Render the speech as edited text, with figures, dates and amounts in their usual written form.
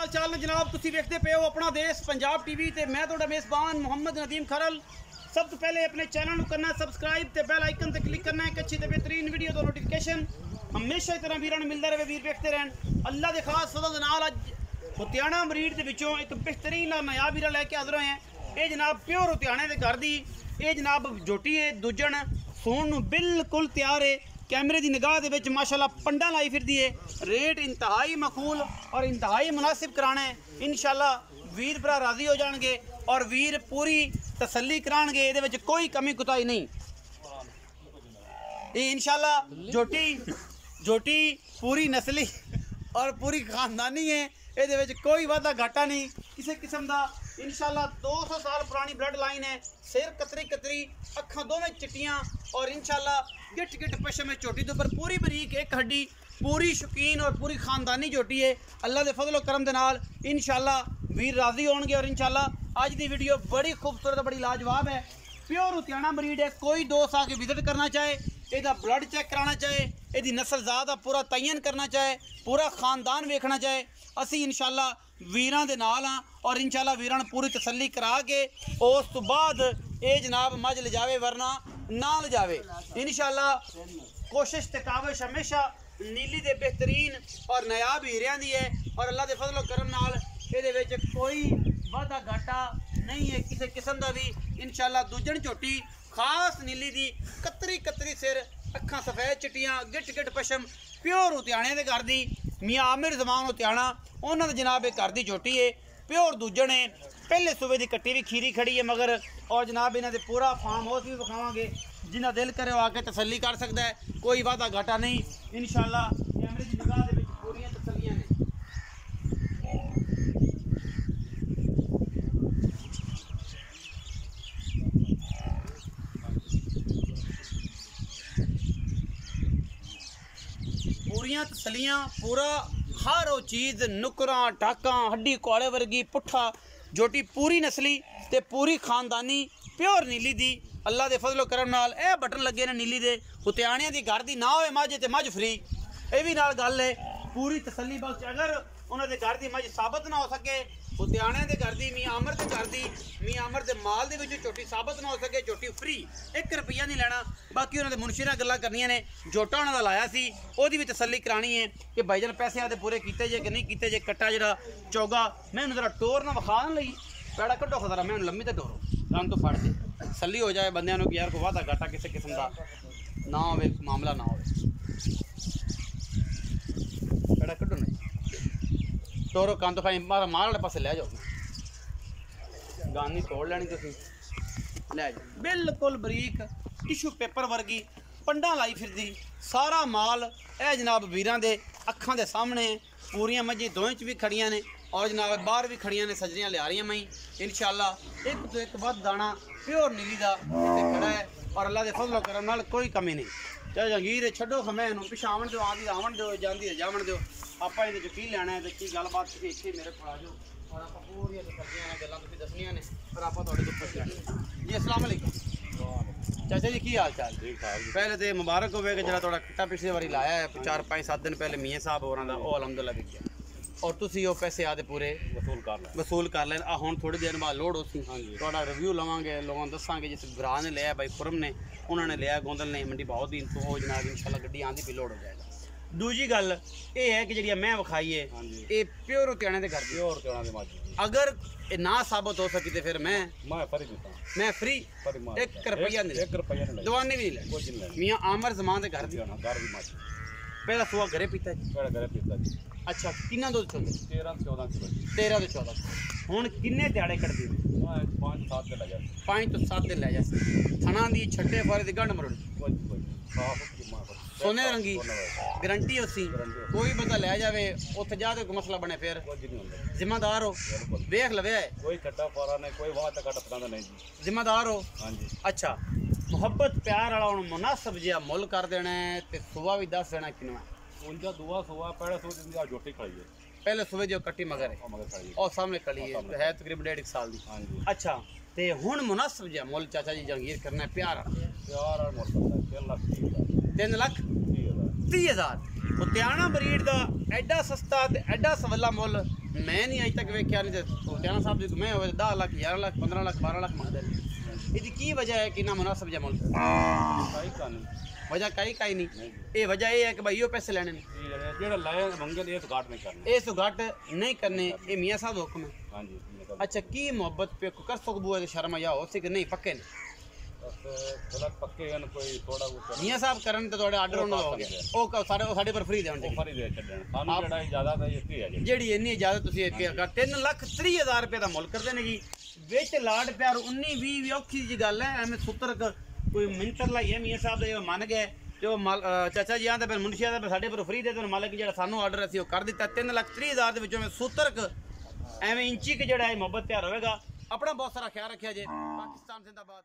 हाल चाल ने जनाब तुसी देखते पे हो अपना देश पंजाब टीवी ते मैं तुहाडा मेज़बान मोहम्मद नदीम खरल। सब तो पहले अपने चैनल को करना सब्सक्राइब ते बेल आइकन ते क्लिक करना एक अच्छी ते बेहतरीन वीडियो दा नोटिफिकेशन हमेशा इस तरह वीरां नूं मिलदा रहे, वीर देखते रहन। अल्लाह दे खास फज़ल दे नाल अज हुतियाना ब्रीड दे विचों एक बेहतरीन नायाब वीरा लैके हाज़र होए हैं। ये जनाब प्योर हुतियाने दे घर दी ये जनाब जोटी है, दुजन सूण नूं बिल्कुल तैयार है। कैमरे की निगाह दे विच माशाअल्लाह पंडा लाई फिरदी है। रेट इंतहाई मकबूल और इंतहाई मुनासिब कराना है। इंशाअल्लाह वीर भरा राजी हो जाएंगे और वीर पूरी तसल्ली कराएंगे, ये विच कोई कमी कुताही नहीं। ये इंशाअल्लाह जोटी पूरी नस्ली और पूरी खानदानी है, ये विच कोई वादा घाटा नहीं किसी किस्म का। इंशाअल्लाह 200 साल पुरानी ब्लड लाइन है। सिर कतरी कतरी, अखा दोवें चिट्टियां और इंशाअल्लाह गिट गिट पशम है चोटी के ऊपर पूरी बरीक एक हड्डी, पूरी शौकीन और पूरी खानदानी जोटी है। अल्लाह के फजलो करम दे नाल इंशाअल्लाह वीर राजी होणगे और इंशाअल्लाह अज की वीडियो बड़ी खूबसूरत बड़ी लाजवाब है। प्योर हुतियाना ब्रीड है। कोई दोस्त आके विजिट करना चाहे, इसका ब्लड चेक कराना चाहे, यदि नस्ल ज़ात का पूरा तयन करना चाहे, पूरा खानदान वेखना चाहे, असी इंशाअल्लाह वीरां दे नाल हाँ और इंशाअल्लाह वीरां नूं पूरी तसल्ली करा के उस तो बाद ये जनाब मज ले जावे वरना ना ले जावे। इंशाअल्लाह कोशिश ते काविश हमेशा नीली दे बेहतरीन और नायाब हीरियां दी है और अल्लाह दे फजलो करम नाल इहदे विच कोई वादा घाटा नहीं है किसी किस्म का भी। इंशाअल्लाह दुजन झोटी खास नीली दी, कतरी कतरी सिर, अखा सफेद चिट्टियां, गिट गिट पशम, प्योर हुतियाने दे घर दी। मियाँ आमिर जमान हुतियाना उन्होंने जनाब एक घर की झोटी है। प्योर दूजन है। पहले सूबे की कट्टी भी खीरी खड़ी है मगर और जनाब इन्हों पूरा फार्म हाउस भी विखावांगे, जिन्हें दिल करे आके तसल्ली कर सकता है। कोई वादा घाटा नहीं इंशाअल्लाह। कैमरे की निगाह दे विच पूरियां तसल्लियां ने। पूरियां तसलियां, पूरा हर वो चीज़, नुकरां टाकां, हड्डी कोड़े वर्गी, पुट्ठा जोटी पूरी नस्ली ते पूरी खानदानी प्योर नीली दी। अल्लाह दे फजलो करम नाल ए बटन लगे ने नीली दे। हुतियाणियां दी घर दी ना होए मझ ते मझ फ्री, ये भी नाल गल है। पूरी तसल्ली बख्श अगर उन्होंने घर की मझ साबित ना हो सके, हुतियाणे के घर की, मियाँ आमर के घर की, मियाँ आमर के माल के विचों झोटी साबित ना हो सके, झोटी फ्री, 1 रुपया नहीं लेना। बाकी उन्होंने मुनशी नाल गल्लां करनियां ने। झोटा उन्होंने लाया सी, ओहदी भी तसल्ली करानी है कि भाईजान पैसे आदे पूरे कीते जे कि नहीं कीते जे। कट्टा जिहड़ा चौगा मैं उन्हें जरा टोर ना विखाण लई पैड़ा कड्डो खतरा, मैं लम्मी तो टोरो कान तो फड़ दे, तसल्ली हो जाए बंदियां नूं कि यार कोई वादा घाटा किसी किस्म का ना होवे, मामला ना होवे। पैड़ा कड्डो नहीं टोरो कान तो खाई मारा मार वाले पासे लै जाओ, गानी तोड़ लैनी तुसीं लै जाओ। बिल्कुल बरीक टिशू पेपर वर्गी पंडा लाई फिरदी सारा माल। ए जनाब वीरां दे अखां दे सामने पूरियां मझी दोवें च भी खड़ियां ने और जनाब बाहर भी खड़ियां ने, सजरियां लिया रही मई। इंशाअल्लाह एक तो एक बद दाना प्योर नीली दा खड़ा है और अल्लाह दे फजलो करम नाल कोई कमी नहीं। चाहे जंगीर छड्डो समय नूं पिछा आवन दो, आदि आवन दो, जांदी जावन दो। आप ये की लैना है तो की गलबात तुसीं इत्थे मेरे कोल आ जाओ और आप पूरी करदियां ने गल्लां तुसीं दसनियां ने पर आप तुहाडे तो पुछ लैणे जी। अस्सलाम वालेकुम चाचा जी, की हाल चाल? ठीक ठाक। पहले तो मुबारक होवे कि जरा थोड़ा कट्टा पिछले बारी लाया है 4-5-7 दिन पहले मियाँ साहब होरां दा, वो अलहमदुलिल्लाह बिक गया और तुसीं वो पैसे आदे पूरे वसूल कर लें। हुण थोड़ी देर बाद लोड होसी, थोड़ा रिव्यू लवांगे, लोगों दसांगे जिस भरा ने लिया भाई खुरम ने, उन्होंने लिया गोंदल ने मंडी बहुद्दीन तो वो जनाब इंशाअल्लाह गड्डी आंदी भी लोड हो जाएगा। दूजी गल ये है कि जी मैं विखाई है ये प्योर हुतियाणे दे घर दी, प्योर हुतियाणे दे मज। अगर ये ना साबित हो सकी तो फिर मैं फ्री 1 रुपया नहीं, दवानी भी नहीं ले। मियाँ आमर जमान दे घर दी मज। पहला सुआ घरे पीता जी। अच्छा किन्ना दूध चोंदे? 13 तो 14। हुण किन्ने दिहाड़े कटदी? 5 तो 7 दिन लै जा। थना दी छट्टे फारे दी गंढ मरोड़ी सोने रंगी गारंटी उसी कोई बंदा लै जावे उत्थे जा कोई मसला बने फिर जिम्मेदार हो देख लवे कोई कट्टा पारा ने कोई वाह कट पकांदा नहीं जी, जिम्मेदार हो। हाँ जी। अच्छा मुहब्बत प्यार वाला हुण मुनासिब जिहा मुल कर देना है ते सुबह भी 10 देना किनवा उनका दुआ सुबह पहले सो दिन दी जोटी खड़ी है, पहले सुबह जो कट्टी मगर है और सामने खड़ी है तकरीबन 1.5 साल दी। हाँ जी। अच्छा ते हुण मुनासिब जिहा मुल चाचा जी जंगीर करना है प्यार वाला मुल 3,30,000 हुतियाना ब्रीड का एडा सस्ता ते एडा सवला मुल ਮੈਂ ਨਹੀਂ ਅਜੇ ਤੱਕ ਵੇਖਿਆ, ਨਹੀਂ ਤੇ ਲੁਧਿਆਣਾ ਸਾਹਿਬ ਦੀ ਮੈਂ ਹੋਵੇ 10 ਲੱਖ 11 ਲੱਖ 15 ਲੱਖ 12 ਲੱਖ ਮੰਗਦੇ ਨੇ। ਇਹਦੀ ਕੀ ਵਜ੍ਹਾ ਹੈ ਕਿ ਨਾ ਮੁਨਾਸਬ ਜਿਹਾ ਮੁੱਲ? ਕਾਈ ਕਾਨੂੰ ਵਜ੍ਹਾ ਕਾਈ ਨਹੀਂ, ਇਹ ਵਜ੍ਹਾ ਇਹ ਹੈ ਕਿ ਭਾਈ ਉਹ ਪੈਸੇ ਲੈਣੇ ਨੇ, ਜਿਹੜਾ ਲਾਇਆ ਮੰਗੇ ਇਹ ਤੋਂ ਘੱਟ ਨਹੀਂ ਕਰਨਾ, ਇਹ ਤੋਂ ਘੱਟ ਨਹੀਂ ਕਰਨੇ, ਇਹ ਮੀਆਂ ਸਾਹਿਬ ਦਾ ਹੁਕਮ ਹੈ। ਹਾਂਜੀ अच्छा की मोहब्बत पे कर सकबू है शर्म या हो सी कि नहीं पक्के ने बस थोड़ा पक्के हैं कोई थोड़ा वो मियां साहब करन ते ਤੁਹਾਡੇ ਆਰਡਰ ਉਹਨਾਂ ਦਾ ਹੋ ਗਿਆ, ਉਹ ਸਾਡੇ ਪਰ ਫ੍ਰੀ ਦੇਣ ਫਰੀ ਦੇ ਛੱਡਣ ਸਾਨੂੰ ਜਿਹੜਾ ਇਜਾਜ਼ਤ ਹੈ ਇਹ ਹੈ ਜਿਹੜੀ ਇੰਨੀ ਇਜਾਜ਼ਤ ਤੁਸੀਂ ਇੱਥੇ ਕਰ 3,30,000 ਰੁਪਏ ਦਾ ਮੁੱਲ ਕਰਦੇ ਨੇ ਜੀ। ਵਿੱਚ ਲਾਡ ਪਿਆਰ 19-20 ਵੀ ਔਖੀ ਜੀ ਗੱਲ ਹੈ, ਐਵੇਂ ਸੁੱਤਰ ਕੋਈ ਮਿੰਟਰ ਲਾਈਏ ਮੀਆਂ ਸਾਹਿਬ ਦੇ ਮੰਨ ਗਏ ਤੇ ਉਹ ਚਾਚਾ ਜੀ ਆਂਦੇ ਫਿਰ ਮੁਨਸ਼ੀਆ ਦਾ ਸਾਡੇ ਪਰ ਫ੍ਰੀ ਦੇ ਦੇਣ, ਮਾਲਕ ਜਿਹੜਾ ਸਾਨੂੰ ਆਰਡਰ ਅਸੀਂ ਉਹ ਕਰ ਦਿੱਤਾ 3,30,000 ਦੇ ਵਿੱਚੋਂ ਮੈਂ ਸੁੱਤਰ ਐਵੇਂ ਇੰਚੀ ਜਿਹੜਾ ਹੈ ਮੁਹੱਬਤ ਪਿਆਰ ਹੋਵੇਗਾ। ਆਪਣਾ ਬਹੁਤ ਸਾਰਾ ਖਿਆਲ ਰੱਖਿਆ ਜੇ। ਪਾਕਿਸਤਾਨ ਜ਼ਿੰਦਾਬਾਦ।